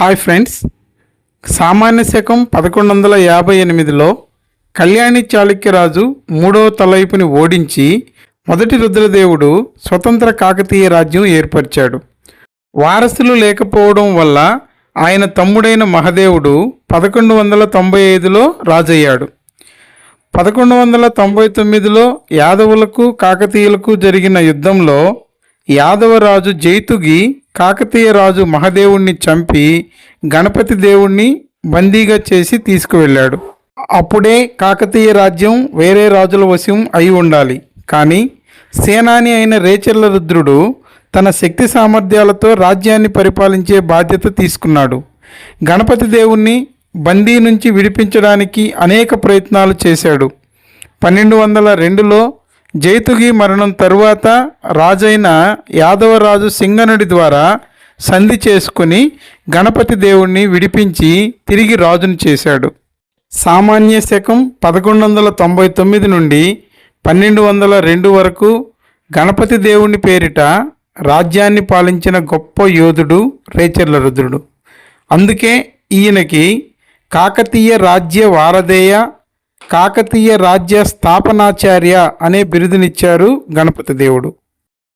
Hi friends, సామాన్య శకం 1158లో కళ్యాణి చాళుక్యరాజు మూడవ తలైపుని ఓడించి మొదటి రుద్రదేవుడు స్వతంత్ర కాకతీయ రాజ్యం ఏర్పరిచాడు. వారసులు లేకపోవడం వల్ల ఆయన తమ్ముడైన మహదేవుడు 1195లో రాజయ్యాడు. 1199లో యాదవులకు కాకతీయులకు జరిగిన యుద్ధంలో యాదవరాజు జైతుగి కాకతీయ రాజు మహదేవుణ్ణి చంపి గణపతి దేవుణ్ణి బందీగా చేసి తీసుకువెళ్ళాడు. అప్పుడే కాకతీయ రాజ్యం వేరే రాజుల వశం అయి ఉండాలి. కానీ సేనాని అయిన రేచర్ల రుద్రుడు తన శక్తి సామర్థ్యాలతో రాజ్యాన్ని పరిపాలించే బాధ్యత తీసుకున్నాడు. గణపతి దేవుణ్ణి బందీ నుంచి విడిపించడానికి అనేక ప్రయత్నాలు చేశాడు. 1202లో జైతుగి మరణం తరువాత రాజైన యాదవరాజు సింగనుడి ద్వారా సంధి చేసుకుని గణపతి దేవుణ్ణి విడిపించి తిరిగి రాజును చేశాడు. సామాన్య శకం 1199 నుండి 1202 వరకు గణపతి దేవుని పేరిట రాజ్యాన్ని పాలించిన గొప్ప యోధుడు రేచర్ల రుద్రుడు. అందుకే ఈయనకి కాకతీయ రాజ్య వారధేయ, కాకతీయ రాజ్య స్థాపనాచార్య అనే బిరుదునిచ్చారు గణపతి దేవుడు.